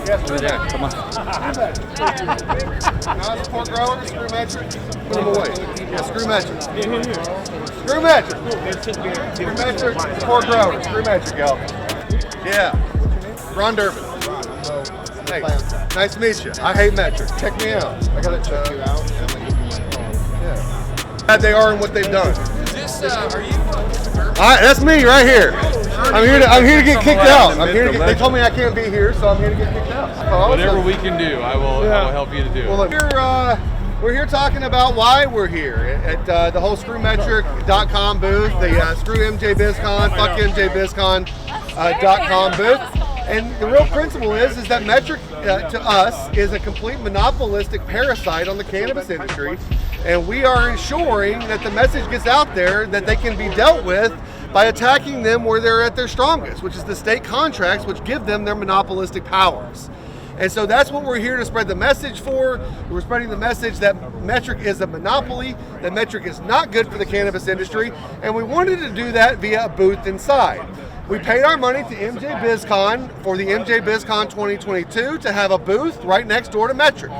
Over there. Come on. Not support growers, screw Metrc. Put them away. Yeah, screw Metrc. Screw Metrc. Screw Metrc, support growers. Screw Metrc, y'all. Yeah. Ron Durbin. Hey, nice to meet you. I hate Metrc. Check me out. I gotta check you out. Yeah. Bad they are and what they've done. Is this, are you? That's me right here. I'm here to get kicked out. They told me I can't be here, so I'm here to get kicked out. Whatever we can do, I will help you to do. Well, look, we're here talking about why we're here at the whole ScrewMetrc.com booth, the Screw Mjbizcon, fuck Mjbizcon.com booth. And the real principle is that Metrc to us is a complete monopolistic parasite on the cannabis industry, and we are ensuring that the message gets out there that they can be dealt with by attacking them where they're at their strongest, which is the state contracts, which give them their monopolistic powers. And so that's what we're here to spread the message for. We're spreading the message that Metrc is a monopoly, that Metrc is not good for the cannabis industry, and we wanted to do that via a booth inside. We paid our money to Mjbizcon for the Mjbizcon 2022 to have a booth right next door to Metrc,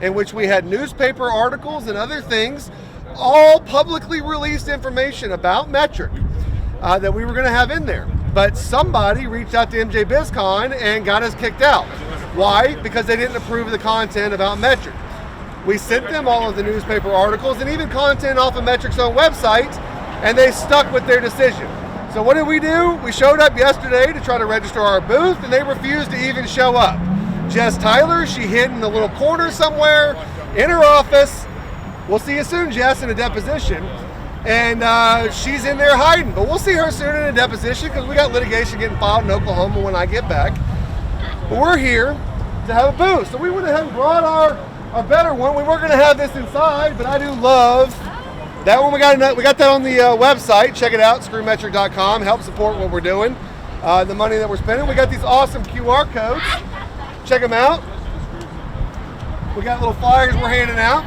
in which we had newspaper articles and other things, all publicly released information about Metrc that we were going to have in there. But somebody reached out to Mjbizcon and got us kicked out. Why? Because they didn't approve of the content about Metrc. We sent them all of the newspaper articles and even content off of Metrc's own website, and they stuck with their decision. So what did we do? We showed up yesterday to try to register our booth, and they refused to even show up. Jess Tyler, she hid in the little corner somewhere in her office. We'll see you soon, Jess, in a deposition. And she's in there hiding, but we'll see her soon in a deposition because we got litigation getting filed in Oklahoma when I get back. But we're here to have a booth. So we went ahead and brought our better one. We weren't going to have this inside, but I do love that one. We got that on the website. Check it out, screwmetrc.com. Help support what we're doing, the money that we're spending. We got these awesome QR codes. Check them out. We got little flyers we're handing out.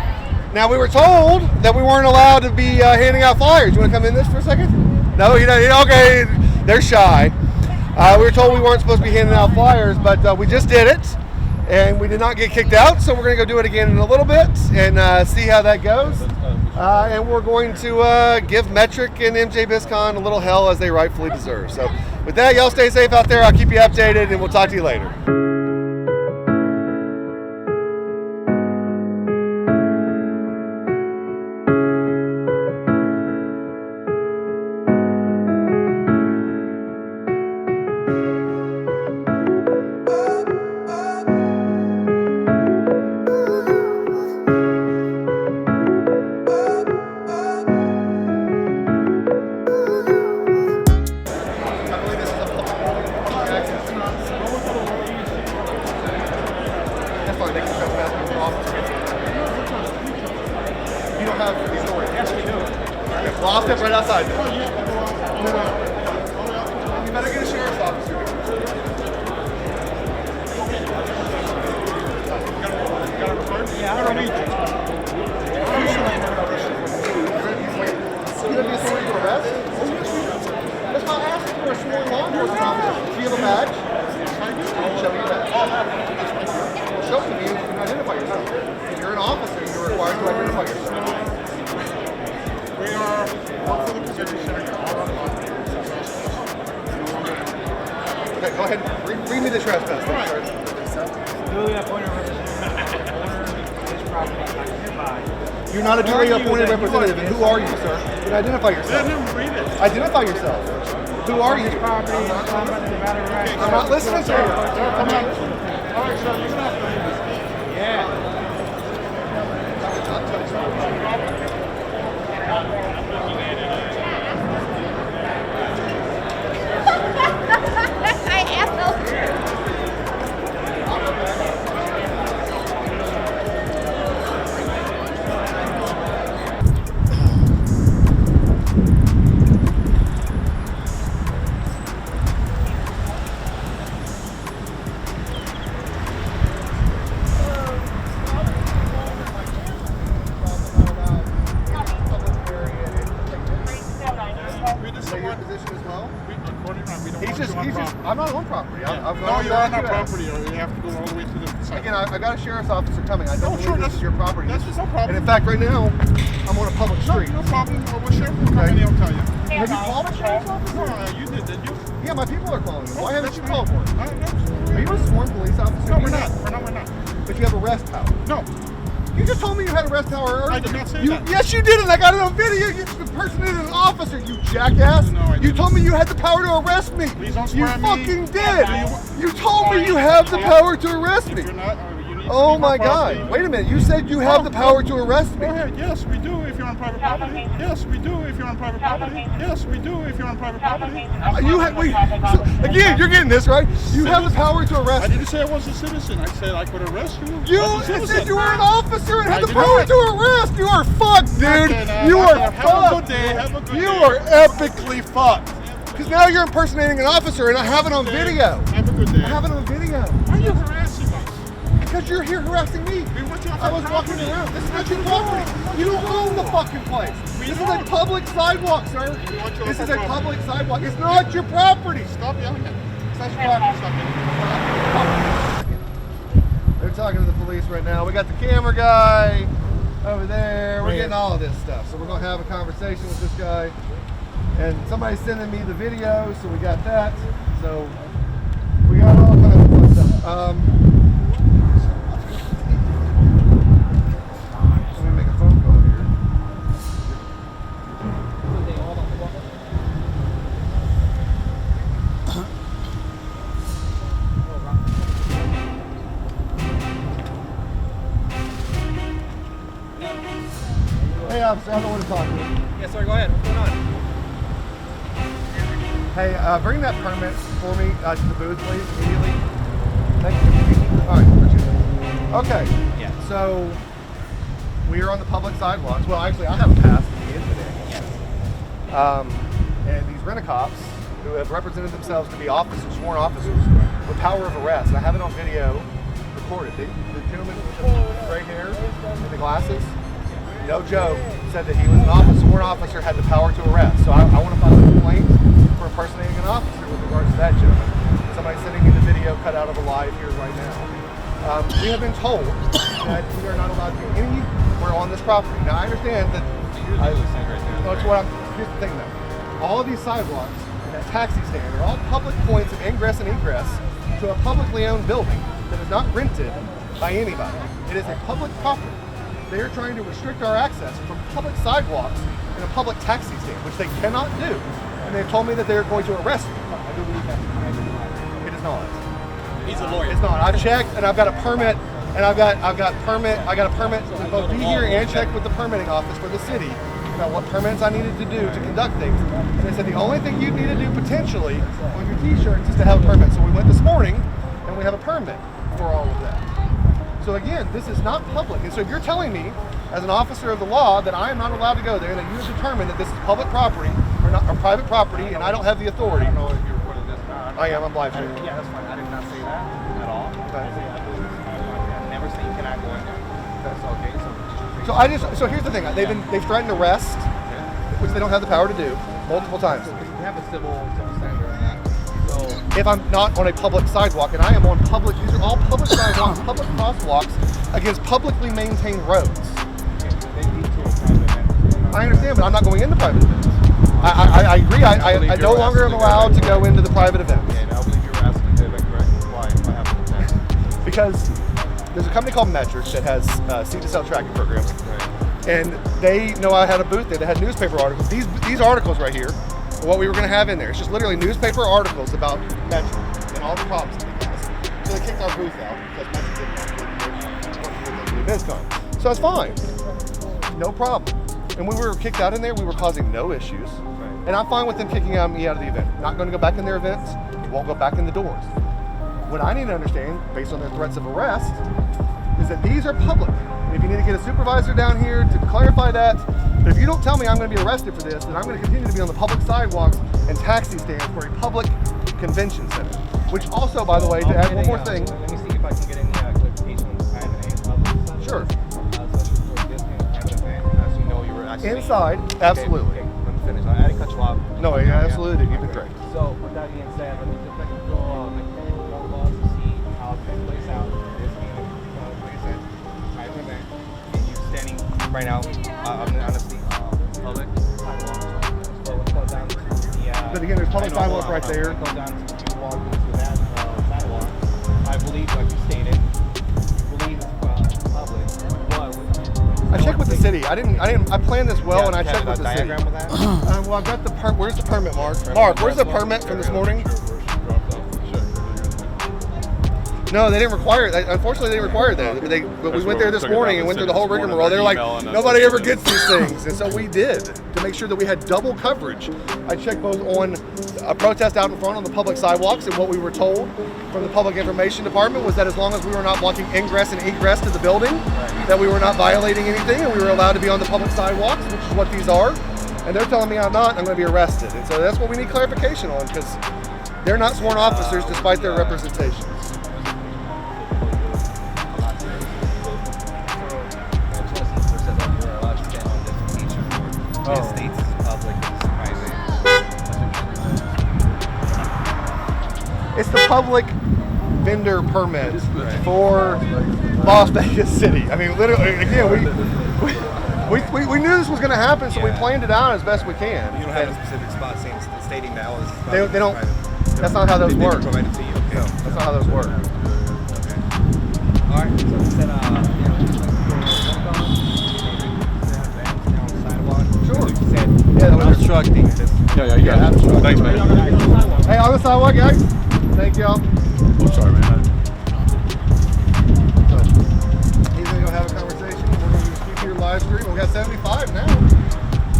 Now, we were told that we weren't allowed to be handing out flyers. You want to come in this for a second? No, okay, they're shy. We were told we weren't supposed to be handing out flyers, but we just did it, and we did not get kicked out, so we're going to go do it again in a little bit and see how that goes. And we're going to give Metrc and Mjbizcon a little hell as they rightfully deserve. So with that, y'all stay safe out there. I'll keep you updated, and we'll talk to you later. You don't have these doors? Yes, we do. Okay, well, I'll step right outside then. You better get a sheriff's officer. Yeah, I don't need you. You have the authority to arrest? That's not asking for a sworn law enforcement officer. Do you have a badge? Show me your badge. Show it to me and you can identify yourself. If you're an officer, you're required to identify yourself. We are work for the position center. Okay, go ahead. Read me the trespass. Duly appointed representative. You're not a duly appointed representative, and who are you, sir? You can identify yourself. Identify yourself. Who are you? I'm not listening to you. Yeah. I am those. are on our property, or you have to go all the way to the side. Again, I got a sheriff's officer coming. I don't Oh, believe sure, this is your property. That's no problem. And in fact, right now, I'm on a public street. No problem. Well, sheriff will come and he'll tell you. Have you called the sheriff's officer? No, you did you? Yeah, my people are calling you. Why haven't you called No, one? Are you a sworn police officer? no, we're not. We're not. But you have arrest power. No. You just told me you had arrest power earlier. I did not say you, that. Yes, you did, and I got it on video. You impersonated an officer, you jackass. No, I you didn't. told me you had the power to arrest me. Please don't You swear at me. fucking did. You told me you have the power to arrest me. If you're not, you need to Oh leave my our property. God. Wait a minute. You said you have the power to arrest me. Go ahead. Yes, we do if you're on private property. Yes, we do if you're on private property. Yes, we do if you're on private property. You have, wait, so, again, you're getting this, right? You have the power to arrest I me. didn't say I was a citizen. I said I could arrest you. You as a citizen. said you were an officer and had I the did power not. to arrest. You are fucked, dude. Okay, now, You are have a fucked. good day. Have a good You day. are epically fucked. Because now you're impersonating an officer and I have it on video. Have a good day. I have it on video. Why are you harassing us? Because you're here harassing me. I was walking around. This is not your property. You don't own the fucking place. This is a public sidewalk, sir. This is a public sidewalk. It's not your property. Stop yelling at me. It's not your property. Stop it. They're talking to the police right now. We got the camera guy over there. We're getting all of this stuff. So we're going to have a conversation with this guy. And somebody's sending me the video, so we got that. So we got all kinds of fun stuff. Let me make a phone call here. Hey, officer, I don't want to talk to you. Yes, sir. Go ahead. What's going on? Hey, bring that permit for me to the booth, please, immediately. Thank you. All right, appreciate it. Okay. Yeah. So we are on the public sidewalks. Well, actually, I have a pass to be in today. Yes. And these rent-a-cops who have represented themselves to be officers, sworn officers, with power of arrest. And I have it on video recorded. The gentleman with the gray hair and the glasses, no joke, said that he was an officer, sworn officer, had the power to arrest. So I want to file a complaint for impersonating an officer with regards to that gentleman. Somebody's sending me the video cut out of a live here right now. We have been told that we are not allowed to go anywhere on this property. Now I understand that. That's what I'm. Here's the thing though. All of these sidewalks and that taxi stand are all public points of ingress and egress to a publicly owned building that is not rented by anybody. It is a public property. They are trying to restrict our access from public sidewalks and a public taxi stand, which they cannot do. And they've told me that they're going to arrest me. It is not. He's a lawyer. It's not. I've checked and I've got a permit and I got a permit to both be here and check with the permitting office for the city about what permits I needed to do to conduct things. And they said the only thing you need to do potentially on your t-shirts is to have a permit. So we went this morning and we have a permit for all of that. So again, this is not public. And so if you're telling me, as an officer of the law, that I am not allowed to go there, that you have determined that this is public property or not, or private property, and I don't have the authority. I don't know if you're recording this or not. I am. I'm live streaming. Yeah, that's fine. I did not say that at all. Okay. I never say you cannot go in there. That's okay. So here's the thing. They've threatened arrest, which they don't have the power to do, multiple times. We have a civil standard. So If I'm not on a public sidewalk, and I am on public, these are all public sidewalks, public crosswalks against publicly maintained roads. they lead to a private event. I understand, but I'm not going into private events. I agree. I no longer am allowed to go into the private events. And I believe you were asking David, correct? Why happened to that? Because there's a company called Metrc that has seed-to-sale tracking programs. Right. And they know I had a booth there. They had newspaper articles. These articles right here are what we were going to have in there. It's just literally newspaper articles about Metrc and all the problems that it has. So they kicked our booth out because Metrc didn't want to Mjbizcon. So it's fine. No problem. And when we were kicked out in there, we were causing no issues. Right. And I'm fine with them kicking me out of the event. Not going to go back in their events. Won't go back in the doors. What I need to understand, based on their threats of arrest, is that these are public. And if you need to get a supervisor down here to clarify that, but if you don't tell me I'm going to be arrested for this, then I'm going to continue to be on the public sidewalks and taxi stands for a public convention center. Which also, by the way, to add one more thing. Let me see if I can get any clarification on the time and name of Sure. especially for this being a private event. As you know, you were actually Inside, absolutely. Okay, let me finish. I didn't cut you off. No, I absolutely did. You've been great. So with that being said, let me just make a phone calls. right now, honestly, public sidewalk. So let's go down to the. But again, there's public I know, sidewalk right there. Go down to you walk into that sidewalk. I believe, like you stated, you believe it's public. I checked with the city. I planned this well, and I checked with the city. Diagram of that? Well, I've got the where's the permit, Mark? Mark, where's the permit from this morning? No, they didn't require it. Unfortunately, they didn't require that. But we went there this morning and went through the whole rigmarole. They're like, nobody ever gets these things. And so we did to make sure that we had double coverage. I checked both on a protest out in front on the public sidewalks, and what we were told from the Public Information Department was that as long as we were not blocking ingress and egress to the building, that we were not violating anything and we were allowed to be on the public sidewalks, which is what these are. And they're telling me I'm not, I'm going to be arrested. And so that's what we need clarification on, because they're not sworn officers despite their representations. It's the public vendor permit for Las Vegas City. I mean, literally, again, we knew this was going to happen, so we planned it out as best we can. You don't have a specific spot stating that all this is they don't. That's not how those work. Provided to you. Okay. No, that's not how those work. Okay. All right. So instead Sure. You said Yeah, obstructing this. Yeah, you got it. Thanks, man. Hey, on the sidewalk, guys. Thank y'all. I'm sorry, man. So, he's gonna go have a conversation. We're gonna just keep here live stream. We got 75 now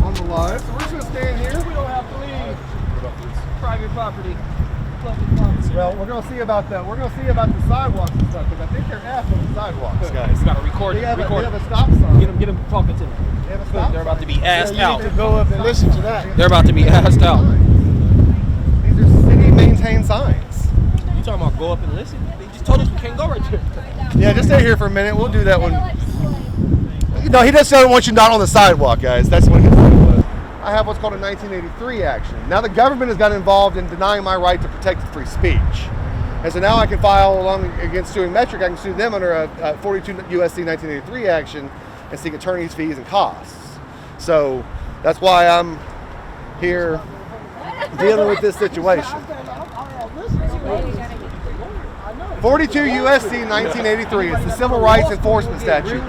on the live, so we're just gonna stand here. We don't have to leave. Private property. Well, we're gonna see about that. We're gonna see about the sidewalks and stuff, because I think they're asked on the sidewalks, guys. We gotta record They it. have Record a it. stop sign. Get them talking to me. They have a stop They're about to sign. be asked out. You need to go up and listen to that. They're about to be asked out. These are city-maintained signs. You talking about go up and listen? They just told us we can't go right there. Yeah, just stay here for a minute. We'll do that one. No, he doesn't want you not on the sidewalk, guys. That's what he said. I have what's called a 1983 action. Now the government has got involved in denying my right to protected free speech. And so now I can file along against suing Metrc. I can sue them under a 42 USC 1983 action and seek attorney's fees and costs. So that's why I'm here dealing with this situation. 42 USC 1983 is the Civil Rights Enforcement Statute.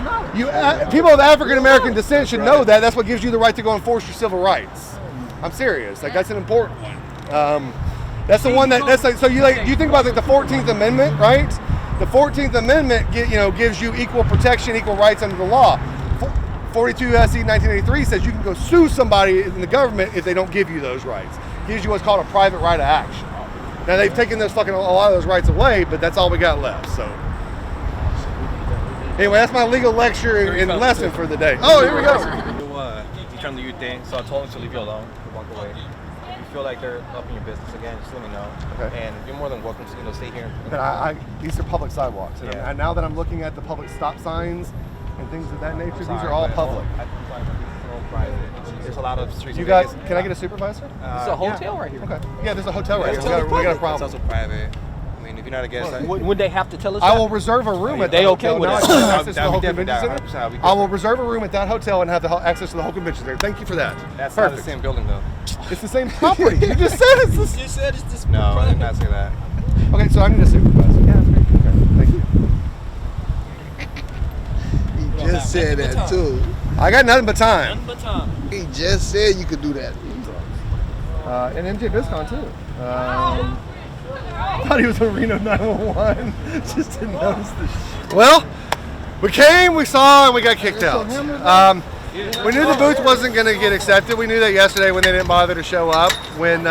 People of African American descent should know that. That's what gives you the right to go enforce your civil rights. I'm serious. Like, that's an important one. That's the one that's like, so you think about like the 14th Amendment, right? The 14th Amendment gives you equal protection, equal rights under the law. 42 USC 1983 says you can go sue somebody in the government if they don't give you those rights. It gives you what's called a private right of action. Now they've taken a lot of those rights away, but that's all we got left. So anyway, that's my legal lecture and lesson for the day. Oh, here we go. You're trying to do your thing, so I told him to leave you alone, to walk away. If you feel like they're up in your business again, just let me know. Okay. And you're more than welcome to stay here. But these are public sidewalks, and Yeah. now that I'm looking at the public stop signs and things of that nature, these are all public. I'm sorry, but this is all private. There's a lot of streets. You guys, can I get a supervisor? It's a hotel right here. Okay. Yeah, there's a hotel right here. totally We got a It's problem. also private. I mean, if you're not a guest, Would they have to tell us I that? will reserve a room at They the okay hotel. with Now that? I can have access to the That'd whole be convention different. center. That'd be I will different. reserve a room at that hotel and have access to the whole convention center. Thank you for that. that's not the perfect. same building, though. It's the same property. You just said it's the same. You said it's this. No, I did not say that. Okay, so I need a supervisor. Yeah, that's great. Okay, thank you. He just said that too. I got nothing but time. But time. He just said you could do that. And Mjbizcon too. Thought he was a Reno 911. Just didn't notice the shit. Well, we came, we saw, and we got kicked out. We knew the booth wasn't going to get accepted. We knew that yesterday when they didn't bother to show up. When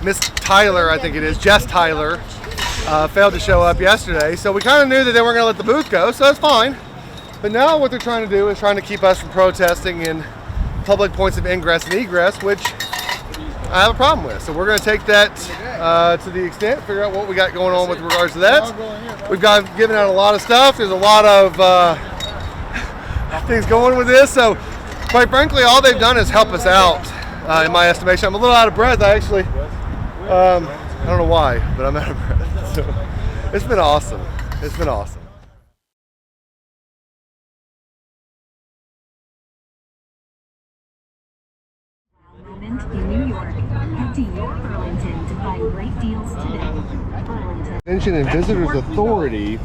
Miss Tyler, I think it is, Jess Tyler, failed to show up yesterday. So we kind of knew that they weren't going to let the booth go, so that's fine. But now what they're trying to do is trying to keep us from protesting in public points of ingress and egress, which I have a problem with. So we're going to take that to the extent, figure out what we got going on with regards to that. We've given out a lot of stuff. There's a lot of things going with this. So quite frankly, all they've done is help us out, in my estimation. I'm a little out of breath. I don't know why, but I'm out of breath. So it's been awesome. It's been awesome. Convention and Visitors Authority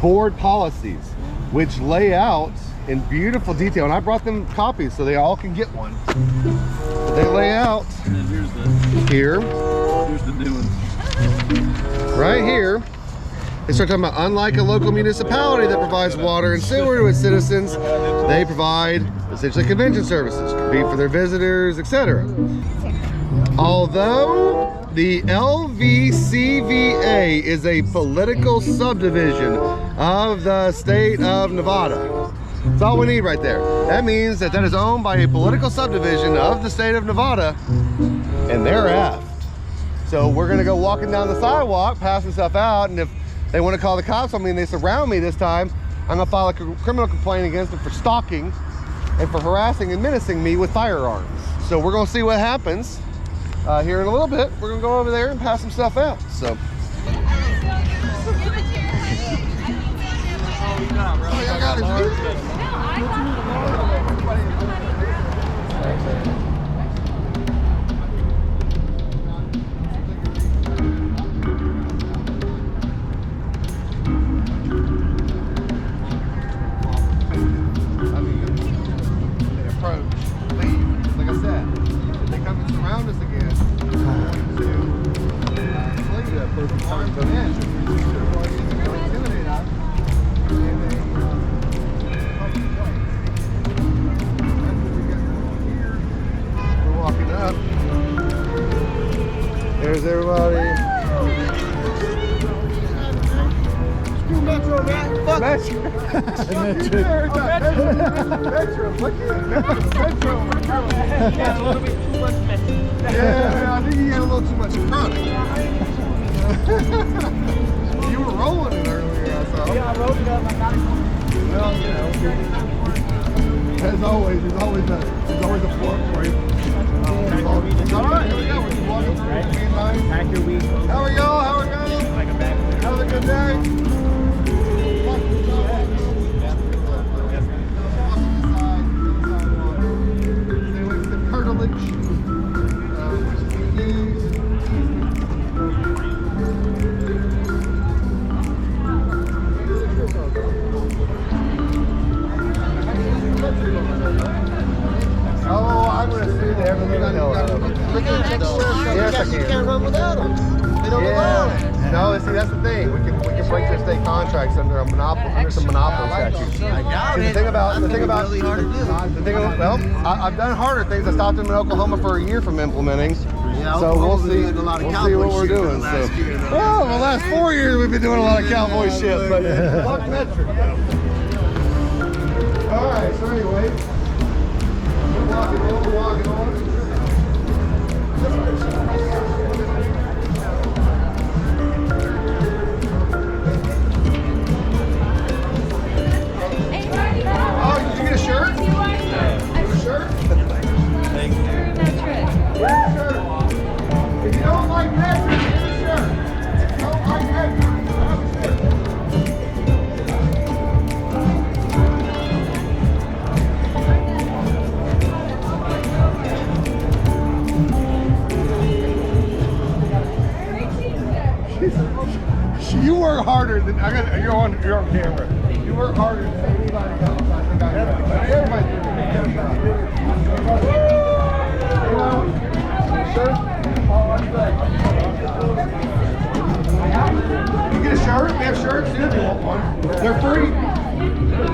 board policies, which lay out in beautiful detail, and I brought them copies so they all can get one. But they lay out Here's here, the new one. right here. They start talking about, unlike a local municipality that provides water and sewer to its citizens, they provide essentially convention services, could be for their visitors, etc. Although the LVCVA is a political subdivision of the state of Nevada. That's all we need right there. That means that is owned by a political subdivision of the state of Nevada, and they're effed. So we're gonna go walking down the sidewalk, passing stuff out, and if they want to call the cops on me and they surround me this time, I'm gonna file a criminal complaint against them for stalking and for harassing and menacing me with firearms. So we're gonna see what happens here in a little bit. We're gonna go over there and pass some stuff out. So. There's everybody. Screw Metro, man. Fuck Metro. Yeah, a little bit too much messy. Yeah, I think you had a little too much chronic. You were rolling it earlier, I saw. Yeah, I rolled it up. I got it. Well, you know, as always, there's always a fork for you. All right, here we go. We're walking through. Right. Being nice. Pack your week. How are y'all? How are y'all? Like a bag. Have a good day. Oh, I'm going to see everything I know. Yes, I You can. can't run without them. They don't allow it. Yeah. No, see, that's the thing. We can break their state contracts under a monopoly, under some monopoly statutes. I doubt See, it. the thing about really hard to do. I've done harder things. I stopped them in Oklahoma for a year from implementing. Yeah, So we'll Oklahoma's see. been doing a lot of We'll see what cowboy we're shit for the doing. last year, though. Well, the last 4 years we've been doing a lot of cowboy shit, but fuck Metrc. All right. So anyway, we're walking on. Oh, did you get a shirt? A shirt? Thank you. If you don't like Metrc, get a shirt. If you don't like Metrc, have a shirt. You work harder than you're on camera. You work harder than anybody else. I think I know. Everybody did a good job. You know, shirt. You get a shirt. We have shirts too if you want one. They're free.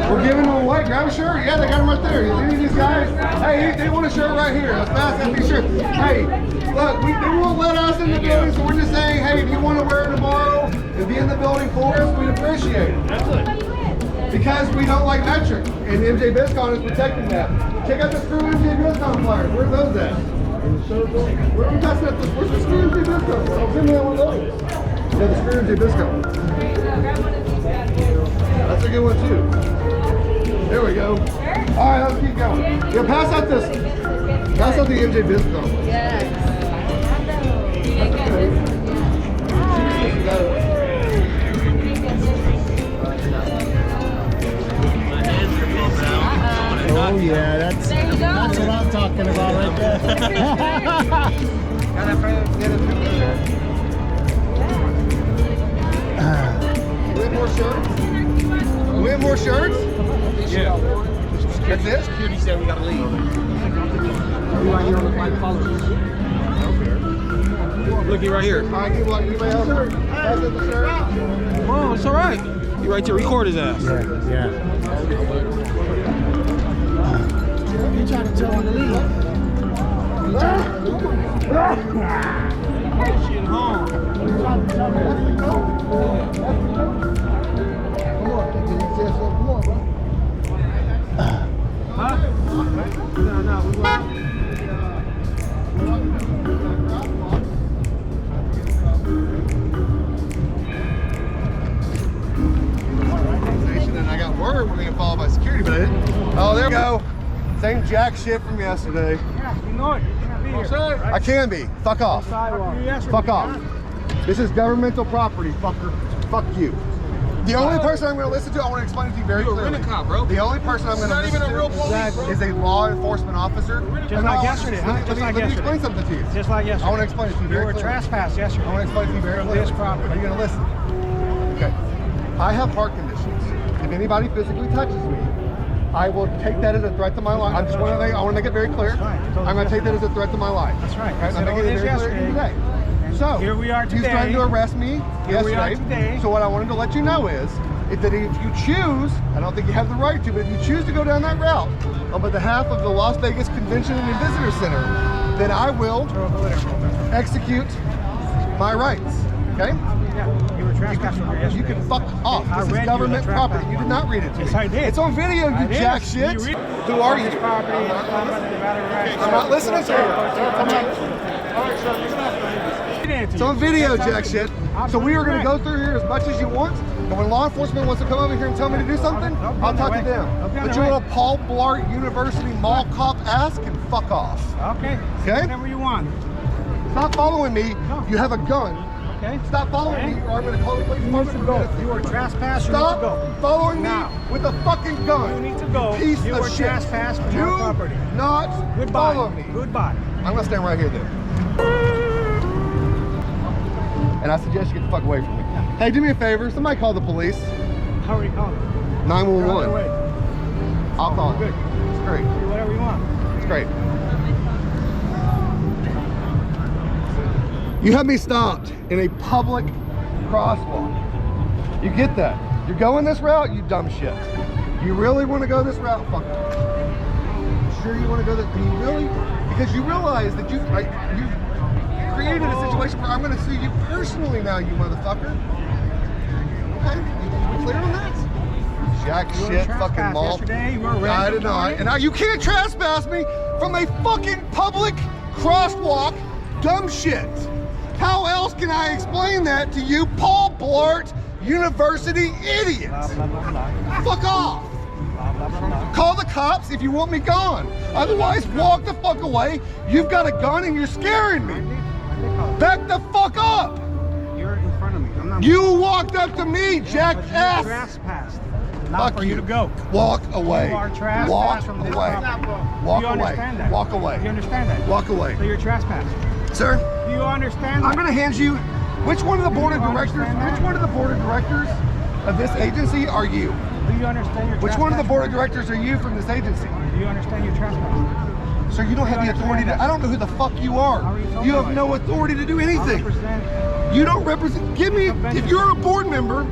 We're giving them away. Grab a shirt. Yeah, they got them right there. Any of these guys? Hey, they want a shirt right here. Let's pass out these shirts. Hey, look, they won't let us in the building, so we're just saying, hey, if you want to wear it tomorrow and be in the building for us, we'd appreciate it. That's it. Because we don't like Metrc, and Mjbizcon is protecting that. Check out the Screw Mjbizcon flyers. Where's those at? Where are we passing up? Where's the Screw Mjbizcon flyers? Send me one of those. Yeah, the Screw Mjbizcon. That's a good one too. There we go. All right, let's keep going. Yeah, pass out this. Pass out the Mjbizcon. Yes. Oh yeah, that's what I'm talking about right there. We have more shirts? We have more shirts? Yeah. That's it? Security said we gotta leave. We right here on the flight followers. Looky right here. All right, anybody else? Pass it the shirt. Oh, it's all right. You right there, record his ass. Yeah. You trying to tell me to leave? She at home. Come on, bro. Huh? No, we won't. And I got word we're gonna get followed by security, but I didn't. Oh, there we go. Same jack shit from yesterday. Yeah, you know it. You can't be here. I can be. Fuck off. Fuck off. This is governmental property, fucker. Fuck you. The only person I'm going to listen to, I want to explain it to you very clearly. You're a rent-a-cop, bro. The only person I'm going to Not listen even a real to police, bro. is a law enforcement officer. Just like yesterday, huh? Just like Let me yesterday. explain something to you. Just like yesterday. I want to explain it to you very You were clearly. trespassed yesterday. I want to explain it to you very From clearly. this property. Are you going to listen? Okay. I have heart conditions. If anybody physically touches me, I will take that as a threat to my life. I want to make it very clear. That's right. You told I'm going us to take that as yesterday. a threat to my life. That's right. Okay? You I'm said making all it this very clear to you yesterday. today. And So, here we are He's today. trying to arrest me Here we are yesterday. today. So what I wanted to let you know is that if you choose, I don't think you have the right to, but if you choose to go down that route on behalf of the Las Vegas Convention and Visitor Center, then I will execute my rights. Okay? Yeah, you were trespassing here yesterday. You can fuck off. I This is read you government the trespass property. You did not read it to me. Yes, I did. It's on video, I you did. jack shit. You read- Who are you? This property is common in the Valley Ranch. I'm not listening to you. It's on video, jack shit. So we are going to go through here as much as you want. And when law enforcement wants to come over here and tell me to do something, I'll talk to them. But your little Paul Blart University mall cop ass can fuck off. Okay. Okay? Whatever you want. Stop following me. You have a gun. Okay. Stop following me or I'm going to call the police department. You were trespassed. You need to Stop go. following me Now. with a fucking gun. You need to go. Piece You of were shit. trespassed from Do our property. not Goodbye. follow me. Goodbye. I'm gonna stand right here then. And I suggest you get the fuck away from me. Hey, do me a favor. Somebody call the police. How are you calling? 911. Wait. I'll call it. Good. It's great. Do whatever you want. It's great. You have me stopped in a public crosswalk. You get that? You're going this route, you dumb shit. You really want to go this route? Fuck it. Sure you want to go this? You really? Because you realize that you created a situation where I'm going to sue you personally now, you motherfucker. Okay? You clear on that? Jack You were shit, trespassed fucking mall. yesterday. You were I arrested did not. for it. And now you can't trespass me from a fucking public crosswalk, dumb shit. How else can I explain that to you, Paul Blart University idiot? Blah, blah, blah, blah. Fuck off. Blah, blah, blah, blah. Call the cops if you want me gone. Otherwise, walk the fuck away. You've got a gun and you're scaring me. I did call you. Back the fuck up. You're in front of me. I'm not. You walked up to me, But you jackass. trespassed. Not Fuck for you to go. Walk away. You are trespassed Walk from this away. property. Walk Do you away. understand that? Walk away. Do you understand that? Walk away. So you're trespassed. Sir, Do you understand I'm that? going to hand you. Which one of the board of you directors? understand that? Which one of the board of directors of this agency are you? Do you understand your Which one of the trespassing? board of directors are you from this agency? Do you understand your trespassing? Sir, you don't have the authority to. I don't know who the fuck you are. How are you You have talking no authority to do I anything. represent. You don't represent. Give me. If you're a board member,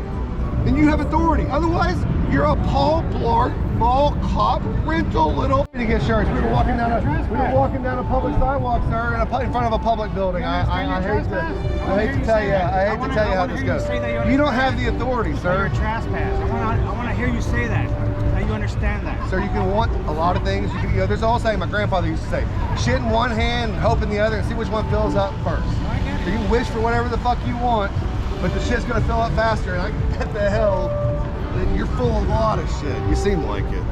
then you have authority. Otherwise, you're a Paul Blart mall cop rental little. To get shirts. We were walking down a public sidewalk, sir, in front of a public building. I hate to tell you how this goes. You don't have the authority, You're sir. trespassed. I want to hear you say that. That you understand that. Sir, you can want a lot of things. You can, there's all saying my grandfather used to say, shit in one hand, hope in the other, and see which one fills up first. I get So it. you can wish for whatever the fuck you want, but the shit's gonna fill up faster, and I get the hell, you're full of a lot of shit. You seem like it.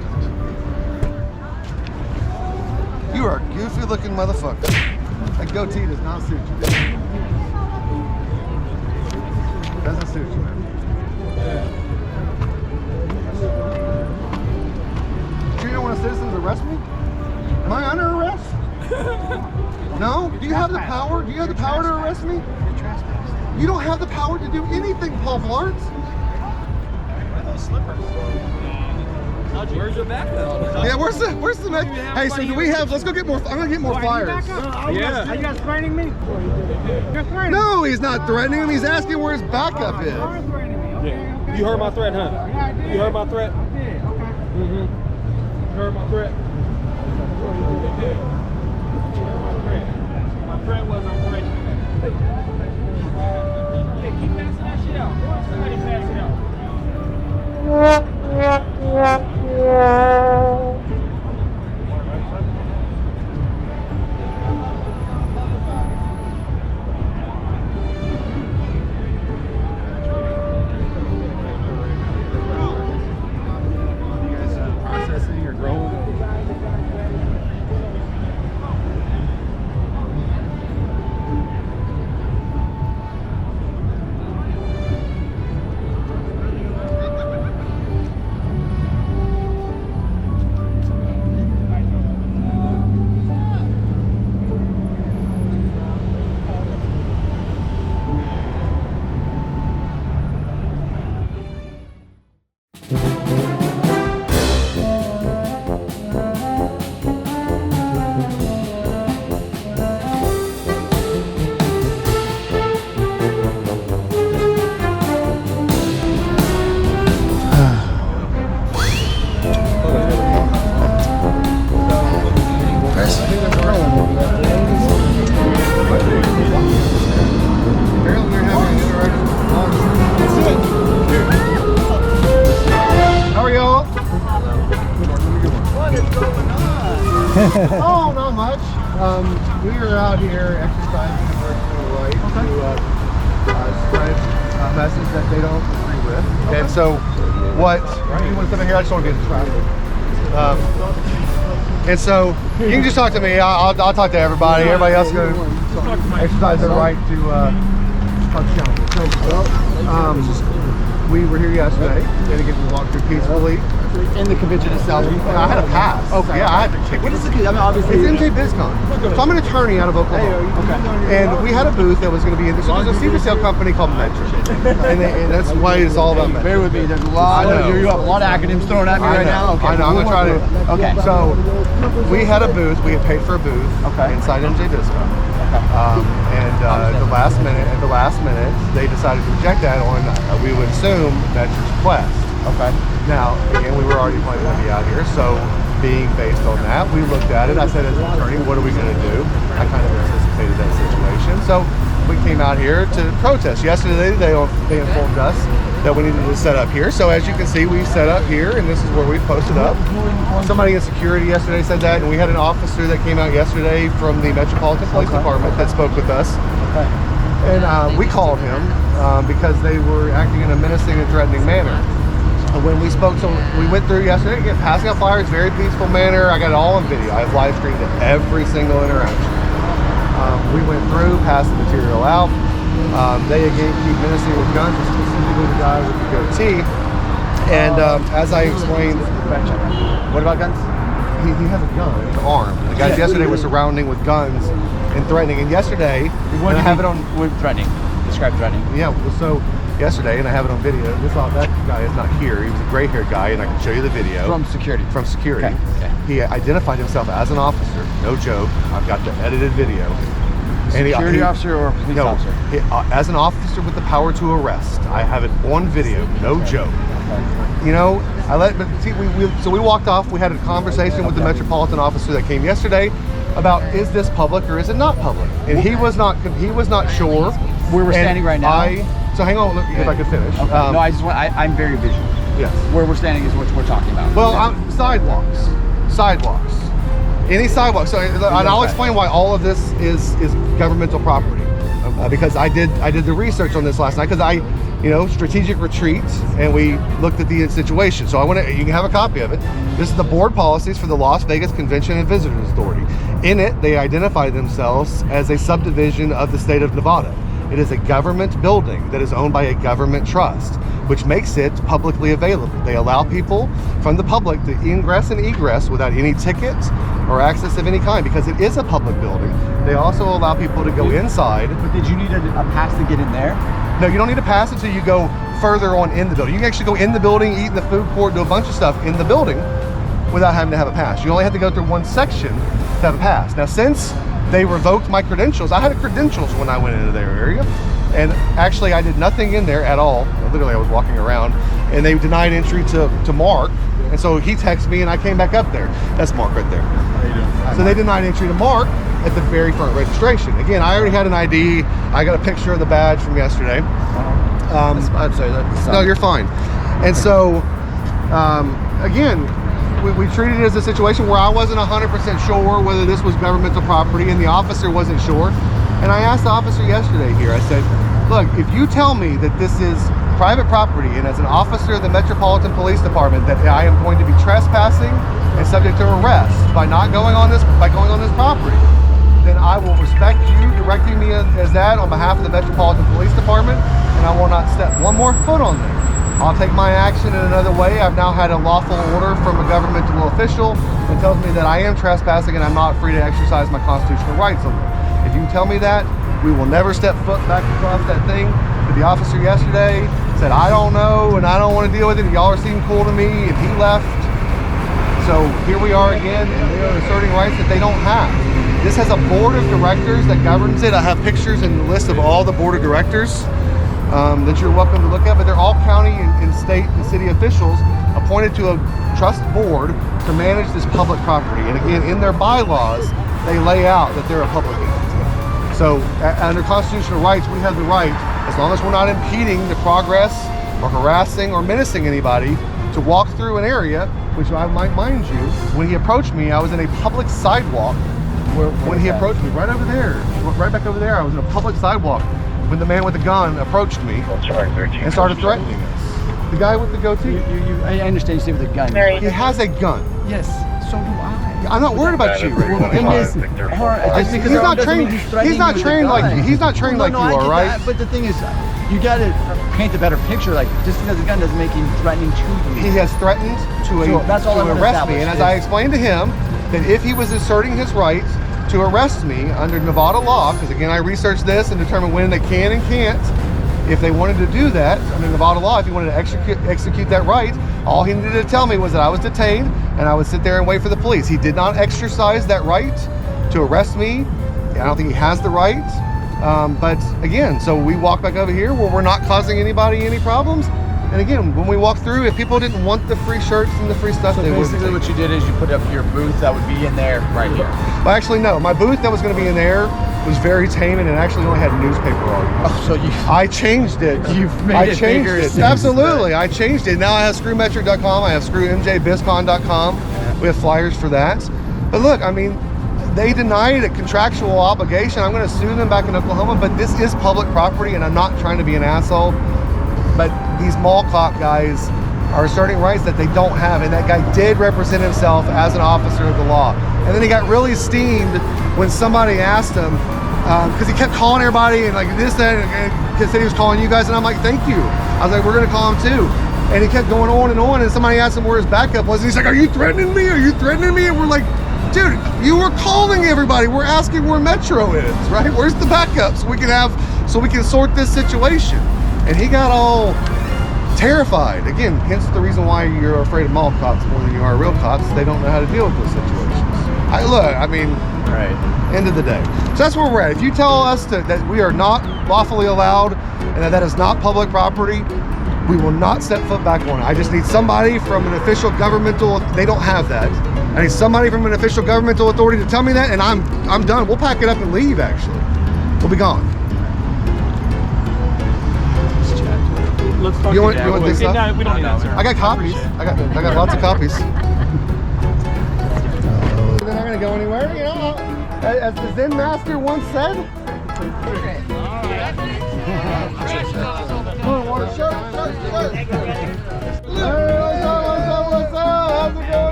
You are a goofy looking motherfucker. That goatee does not suit you. Doesn't suit you, man. You don't want citizens arrest me? Am I under arrest? No? Do you have the power? Do you have the power to arrest me? You're trespassed. You don't have the power to do anything, Paul Blart. Where's your backup? Yeah, where's the Hey, so do we have? Let's go get more. I'm gonna get more flyers. Are you guys threatening me? You're threatening me. No, he's not threatening him. He's asking where his backup is. You are threatening me. Okay. You heard my threat, huh? Yeah, I did. You heard my threat? I did. Okay. You heard my threat? My threat was I'm ready. Hey, keep passing that shit out. Somebody pass it out. Processing or growing. Oh, not much. We are out here exercising our right to spread a message that they don't agree with. And so, what you want to sit here? I just want to get in traffic. And so, you can just talk to me. I'll talk to everybody. Everybody else can exercise their right to talk to council. So, we were here yesterday. Didn't get to walk through peacefully. In the convention itself? I had a pass. Okay. Yeah, I had to kick What it. is it? I mean, obviously. It's Mjbizcon. So I'm an attorney out of Oklahoma. Okay. And we had a booth that was going to be in this. So there's a secret sale company called Metrc. And that's why it's all about Metrc. Bear with me. There's a lot. You have a lot of acronyms thrown at me right now. Okay. I know. I'm going to try to. Okay. So we had a booth. We had paid for a booth inside Mjbizcon. And the last minute, they decided to reject that on, we would assume, Metrc's request. Okay. Now, again, we were already planning to be out here, so being based on that, we looked at it. I said, as an attorney, what are we going to do? I kind of anticipated that situation. So we came out here to protest. Yesterday, they informed us that we needed to set up here. So as you can see, we set up here, and this is where we posted up. Somebody in security yesterday said that, and we had an officer that came out yesterday from the Metropolitan Police Department that spoke with us. And we called him because they were acting in a menacing and threatening manner. When we spoke, so we went through yesterday, again, passing out flyers, very peaceful manner. I got it all on video. I have live streamed every single interaction. We went through, passed the material out. They again keep menacing with guns, specifically the guy with the goatee. And as I explained, What about guns? he has a gun, he's armed. The guys yesterday were surrounding with guns and threatening. And yesterday, What and I have it on. With threatening. Describe threatening. Yeah, so yesterday, and I have it on video. That guy is not here. He was a gray-haired guy, and I can show you the video. From security. From security. Okay. He identified himself as an officer. No joke. I've got the edited video. Security officer or police officer? As an officer with the power to arrest. I have it on video. No joke. You know, so we walked off. We had a conversation with the Metropolitan officer that came yesterday about, is this public or is it not public? And he was not sure. Where we're standing right now? So hang on, if I could finish. Okay. No, I'm very visual. Yes. Where we're standing is what we're talking about. Well, sidewalks. Any sidewalk. So and I'll explain why all of this is governmental property. Because I did the research on this last night, because strategic retreats, and we looked at the situation. So you can have a copy of it. This is the board policies for the Las Vegas Convention and Visitors Authority. In it, they identify themselves as a subdivision of the state of Nevada. It is a government building that is owned by a government trust, which makes it publicly available. They allow people from the public to ingress and egress without any ticket or access of any kind, because it is a public building. They also allow people to go inside. But did you need a pass to get in there? No, you don't need a pass until you go further on in the building. You can actually go in the building, eat in the food court, do a bunch of stuff in the building without having to have a pass. You only have to go through one section to have a pass. Now, since they revoked my credentials, I had credentials when I went into their area, and actually I did nothing in there at all. Literally, I was walking around, and they denied entry to Mark, and so he texted me, and I came back up there. That's Mark right there. How you doing? So they denied entry to Mark at the very front registration. Again, I already had an ID. I got a picture of the badge from yesterday. I'd say that. No, you're fine. And so, again, we treated it as a situation where I wasn't 100% sure whether this was governmental property, and the officer wasn't sure. And I asked the officer yesterday here, I said, look, if you tell me that this is private property, and as an officer of the Metropolitan Police Department, that I am going to be trespassing and subject to arrest by going on this property, then I will respect you directing me as that on behalf of the Metropolitan Police Department, and I will not step one more foot on there. I'll take my action in another way. I've now had a lawful order from a governmental official that tells me that I am trespassing and I'm not free to exercise my constitutional rights on there. If you tell me that, we will never step foot back across that thing. But the officer yesterday said, I don't know and I don't want to deal with it. Y'all are seeming cool to me, and he left. So here we are again, and they are asserting rights that they don't have. This has a board of directors that governs it. I have pictures and the list of all the board of directors that you're welcome to look at, but they're all county and state and city officials appointed to a trust board to manage this public property. And again, in their bylaws, they lay out that they're a public entity. So under constitutional rights, we have the right, as long as we're not impeding the progress or harassing or menacing anybody, to walk through an area, which I might mind you, when he approached me, I was in a public sidewalk. When he approached me, right over there, right back over there, I was in a public sidewalk when the man with the gun approached me and started threatening us. The guy with the goatee. I understand you say with a gun. He has a gun. Yes, so do I. I'm not worried about you, Rick. He's not trained. He's not trained like you. He's not trained like you are, right? But the thing is, you got to paint a better picture. Like, just because the gun doesn't make him threatening to you. He has threatened to arrest me, and as I explained to him, that if he was asserting his right to arrest me under Nevada law, because again I researched this and determined when they can and can't, if they wanted to do that under Nevada law, if he wanted to execute that right, all he needed to tell me was that I was detained and I would sit there and wait for the police. He did not exercise that right to arrest me. I don't think he has the right. But again, so we walk back over here where we're not causing anybody any problems. And again, when we walk through, if people didn't want the free shirts and the free stuff, So they would. basically what you did is you put up your booth that would be in there right here. Well, actually, no. My booth that was going to be in there was very tame, and it actually only had newspaper articles. Oh, so I changed it. made it bigger since Absolutely, I changed it. Now I have screwmetric.com. I have Mjbizcon.com. We have flyers for that. But look, I mean, they denied a contractual obligation. I'm going to sue them back in Oklahoma, but this is public property, and I'm not trying to be an asshole. But these mall cop guys are asserting rights that they don't have, and that guy did represent himself as an officer of the law. And then he got really steamed when somebody asked him, because he kept calling everybody and like this, that, and said he was calling you guys, and I'm like, thank you. I was like, we're gonna call him too. And he kept going on, and somebody asked him where his backup was, and he's like, are you threatening me? Are you threatening me? And we're like, dude, you were calling everybody. We're asking where Metro is, right? Where's the backup so we can sort this situation? And he got all terrified. Again, hence the reason why you're afraid of mall cops more than you are real cops. They don't know how to deal with those situations. End of the day. So that's where we're at. If you tell us that we are not lawfully allowed and that is not public property, we will not step foot back on it. I just need somebody from an official governmental, they don't have that. I need somebody from an official governmental authority to tell me that, and I'm done. We'll pack it up and leave, actually. We'll be gone. Let's talk You want to this stuff? No, we don't need that, sir. I got copies. I got lots of copies. They're not gonna go anywhere, you know. As the Zen master once said.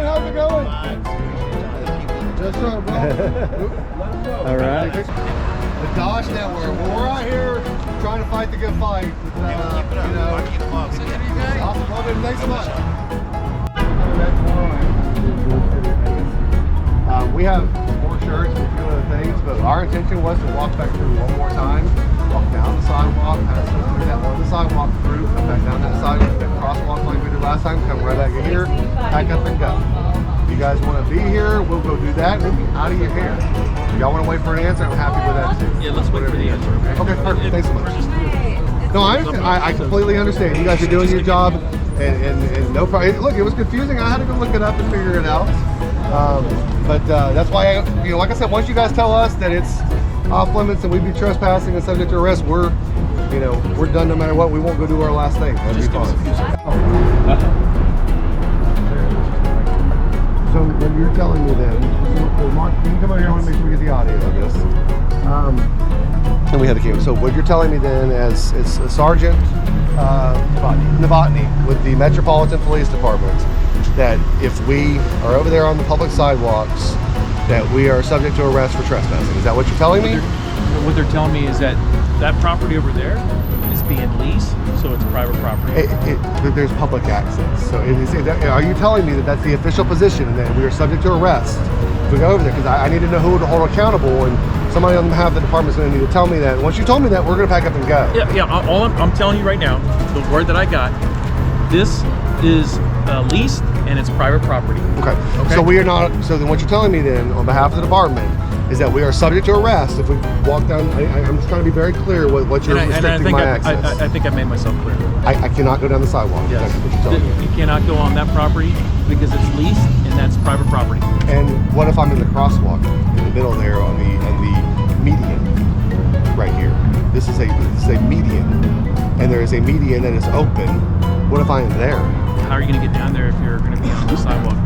How's it going? Just right, bro. All right. The Dodge Network. Well, we're out here trying to fight the good fight. Awesome. Well, then, thanks so much. We have more shirts and a few other things, but our intention was to walk back through one more time walk down the sidewalk, pass through that one sidewalk through, come back down that sidewalk, that crosswalk like we did last time, come right back in here, pack up and go. If you guys want to be here, we'll go do that. We'll be out of your hair. If y'all want to wait for an answer, I'm happy with that too. Yeah, let's wait for the answer. Okay, perfect. Thanks so much. No, I completely understand. You guys are doing your job, and no problem. Look, it was confusing. I had to go look it up and figure it out. But that's why, like I said, once you guys tell us that it's off limits and we'd be trespassing and subject to arrest, we're done no matter what. We won't go do our last thing. That'd be fine. So when you're telling me then, Mark, can you come over here? I want to make sure we get the audio of this. And we had the camera. So what you're telling me then is Sergeant Novotny with the Metropolitan Police Department that if we are over there on the public sidewalks, that we are subject to arrest for trespassing. Is that what you're telling me? What they're telling me is that that property over there is being leased, so it's private property. There's public access. So are you telling me that that's the official position and that we are subject to arrest if we go over there? Because I need to know who to hold accountable, and somebody on behalf of the department is going to need to tell me that. Once you told me that, we're going to pack up and go. Yeah. All I'm telling you right now, the word that I got, this is leased and it's private property. Okay. So we are not. So then, what you're telling me then, on behalf of the department, is that we are subject to arrest if we walk down. I'm just trying to be very clear what you're restricting my access. I think I made myself clear. I cannot go down the sidewalk. Yes. That's what you're telling me. You cannot go on that property because it's leased and that's private property. And what if I'm in the crosswalk in the middle there on the median right here? This is a median, and there is a median that is open. What if I am there? How are you going to get down there if you're going to be on the sidewalk?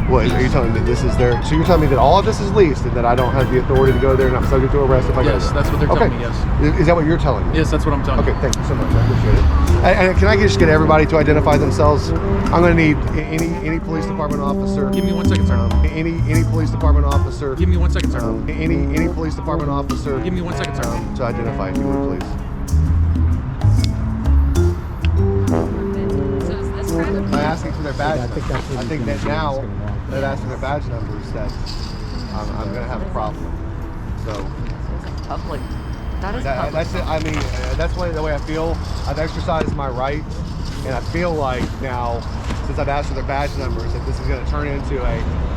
What are you telling me that this is there? So you're telling me that all of this is leased and that I don't have the authority to go there and I'm subject to arrest if I go there? Yes, that's what they're telling me, yes. Is that what you're telling me? Yes, that's what I'm telling you. Okay, thank you so much. I appreciate it. And can I just get everybody to identify themselves? I'm going to need any police department officer. Give me 1 second, sir. Any police department officer. Give me 1 second, sir. Any police department officer. Give me 1 second, sir. To identify, if you would, please. By asking for their badge numbers. I think that now they're asking their badge numbers that I'm going to have a problem. So Public. That is public. that's it. I mean, that's the way I feel. I've exercised my right, and I feel like now, since I've asked for their badge numbers, that this is going to turn into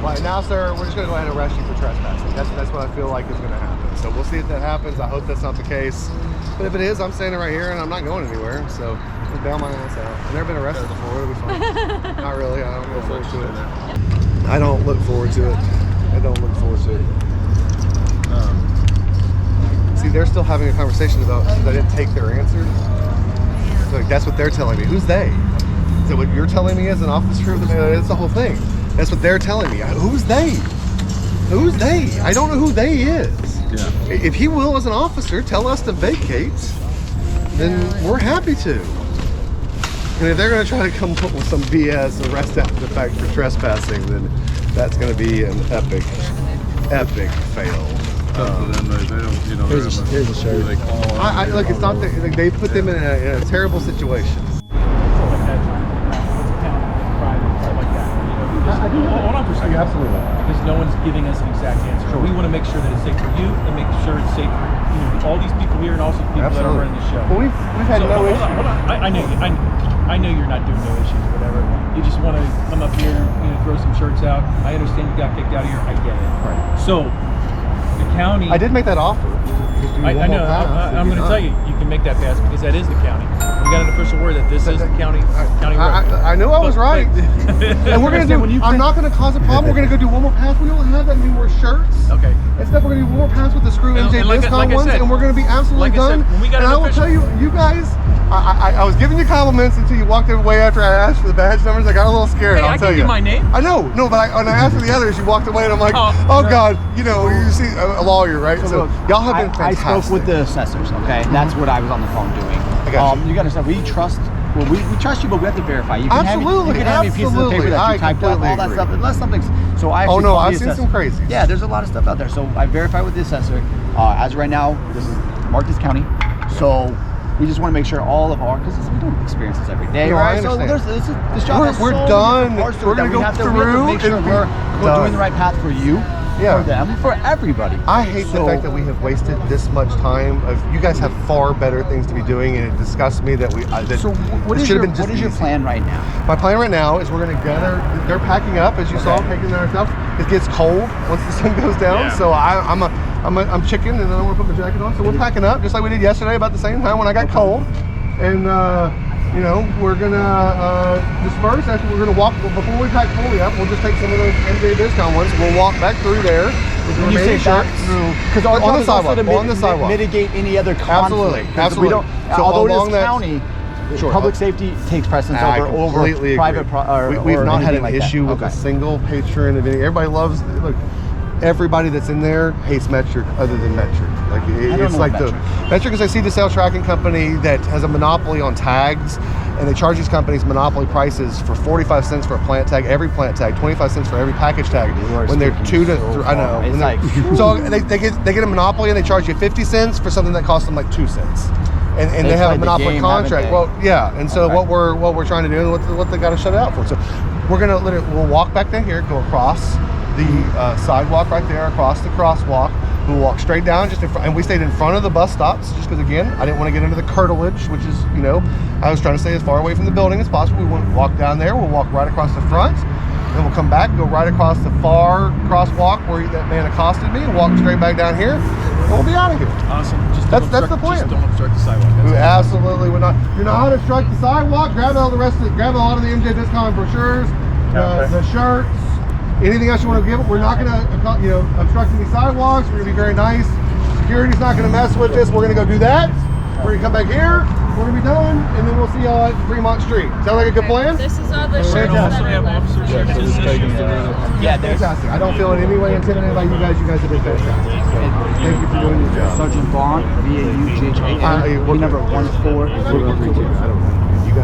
well, now, sir, we're just going to go ahead and arrest you for trespassing. That's what I feel like is going to happen. So we'll see if that happens. I hope that's not the case. But if it is, I'm standing right here and I'm not going anywhere. So just bail my ass out. I've never been arrested before. It'll be fun. Not really. I don't look forward to it. I don't look forward to it. I don't look forward to it. See, they're still having a conversation about since I didn't take their answer. So that's what they're telling me. Who's they? Is that what you're telling me as an officer of the? That's the whole thing. That's what they're telling me. Who's they? Who's they? I don't know who they is. Yeah. If he will, as an officer, tell us to vacate, then we're happy to. And if they're going to try to come up with some BS arrest after the fact for trespassing, then that's going to be an epic fail. Here's a shirt. Look, it's not that they put them in a terrible situation. Hold on for a second. Absolutely. Because no one's giving us an exact answer. So we want to make sure that it's safe for you and make sure it's safe for all these people here and also the people that are running the show. Well, we've had no issues. Hold on. I know you're not doing no issues, whatever. You just want to come up here, throw some shirts out. I understand you got kicked out of here. I get it. Right. So the county. I did make that offer. I know. I'm going to tell you, you can make that pass because that is the county. We got an official word that this is the county road. I knew I was right. And we're going to do, I'm not going to cause a problem. We're going to go do one more pass. We don't have that many more shirts. Okay. Instead, we're going to do one more pass with the Screw Mjbizcon ones, and we're going to be absolutely done. And I will tell you, you guys, I was giving you compliments until you walked away after I asked for the badge numbers. I got a little scared. Hey, I'll tell I gave you. My name. I know, but when I asked for the others, you walked away, and I'm like, oh God, you see, a lawyer, right? So y'all have been fantastic. I spoke with the assessors. Okay, that's what I was on the phone doing. I got you. You got to understand, we trust Well, we trust you, but we have to verify. You can absolutely, have, you can have your pieces of paper that you typed up, all that stuff, unless something's. So I actually I've seen some crazy. Yeah, there's a lot of stuff out there. So I verified with the assessor. As of right now, this is Marcus County. So we just want to make sure all of our, because we don't experience this every day, right? So this job has we're so done. many parts to it We're that going to go we have to through make sure we're doing the right path for you. Yeah. for them, for everybody. I hate the fact that we have wasted this much time. You guys have far better things to be doing, and it disgusts me that we. So what is your plan right now? My plan right now is we're going to gather. They're packing up, as you saw, taking their stuff. It gets cold once the sun goes down, so I'm chicken, and I don't want to put my jacket on. So we're packing up, just like we did yesterday, about the same time when I got cold, and you know, we're gonna disperse. After we're gonna walk before we pack fully up. We'll just take some of those Mjbizcon ones. We'll walk back through there. When you say back through, because our on the job is also sidewalk, on the sidewalk, mitigate any other conflict. Absolutely. We don't. So although it is that, county, public safety takes precedence over private. We've not had an like issue with a single patron of any. Everybody loves. Look, everybody that's in there hates Metrc other than Metrc. Like it's like Metrc is a seed-to-sale tracking company that has a monopoly on tags, and they charge these companies monopoly prices for 45 cents for a plant tag, every plant tag, 25 cents for every package tag. When they're 2 to 3, I know. It's like so they get a monopoly, and they charge you 50 cents for something that costs them like 2 cents. And they have a monopoly contract. Well, yeah. And so what we're trying to do, and what they got to shut it out for. So we're gonna we'll walk back down here, go across the sidewalk right there, across the crosswalk. We'll walk straight down just in front, and we stayed in front of the bus stops just because, again, I didn't want to get into the curtilage, which is, you know, I was trying to stay as far away from the building as possible. We want to walk down there. We'll walk right across the front, then we'll come back, go right across the far crosswalk where that man accosted me, and walk straight back down here, and we'll be out of here. Awesome. That's the plan. Just don't obstruct the sidewalk. We absolutely would not. You're not going to obstruct the sidewalk. Grab a lot of the Mjbizcon brochures, the shirts. Anything else you want to give it? We're not going to, you know, obstruct any sidewalks. We're going to be very nice. Security's not going to mess with us. We're going to go do that. We're going to come back here. We're going to be done, and then we'll see y'all at Fremont Street. Sound like a good plan? This is all the shirts that are left. Yeah, fantastic. I don't feel in any way intimidated by you guys. You guys have been fantastic. So thank you for doing your job. Sergeant Vaughn, VAUGHAN, number 14. I don't know. You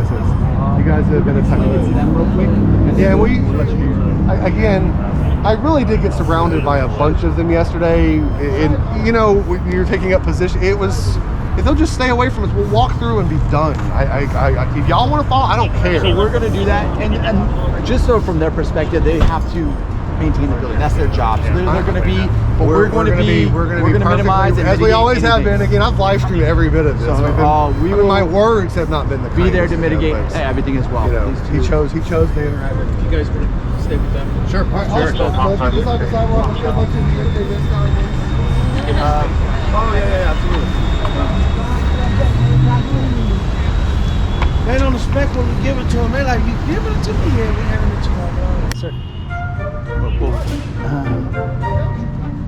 guys have been a Can I get to them real quick? Yeah, again, I really did get surrounded by a bunch of them yesterday, and you know, when you're taking up position, it was, if they'll just stay away from us, we'll walk through and be done. If y'all want to follow, I don't care. So we're going to do that, and just so from their perspective, they have to maintain the building. That's their job. So they're going to be, but we're going to minimize and as we always have been. Again, I've live streamed every bit of this. So my words have not been the be there to mitigate everything as well. You know, he chose to interact with You guys want to stay with them? Sure. All right, absolutely. They don't expect when we give it to them. They're like, you give it to me, yeah, we handing it to them. Sir.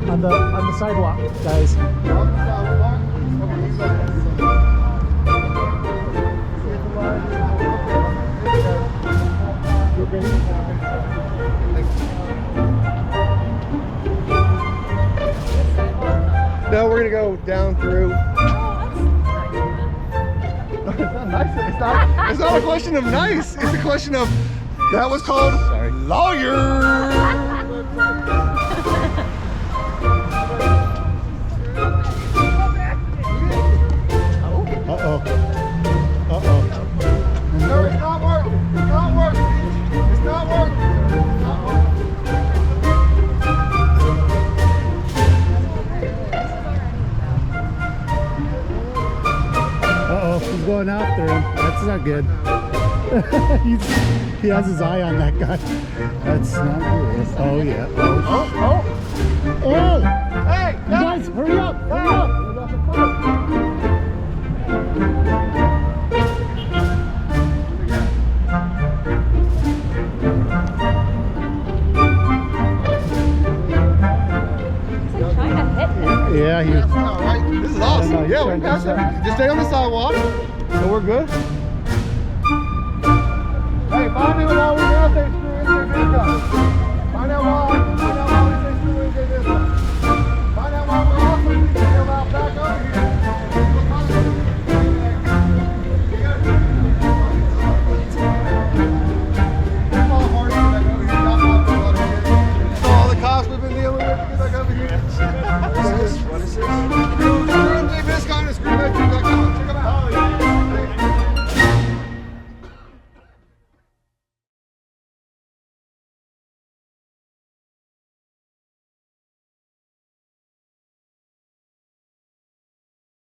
On the sidewalk, guys. No, we're gonna go down through. It's not nice. It's not a question of nice. It's a question of that was called lawyer. No, it's not working. It's not working. It's not working. He's going after him. That's not good. He has his eye on that guy. That's not good. Oh, yeah. Oh! Hey! You guys, hurry up! Hurry up! Yeah, he was. All right, this is awesome. Yeah, we got it. Just stay on the sidewalk, and we're good. Hey, find out why we now say screw Mjbizcon. Find out why we say screw Mjbizcon. Find out why we also need to get out back over here. All the cops we've been dealing with to get back over here.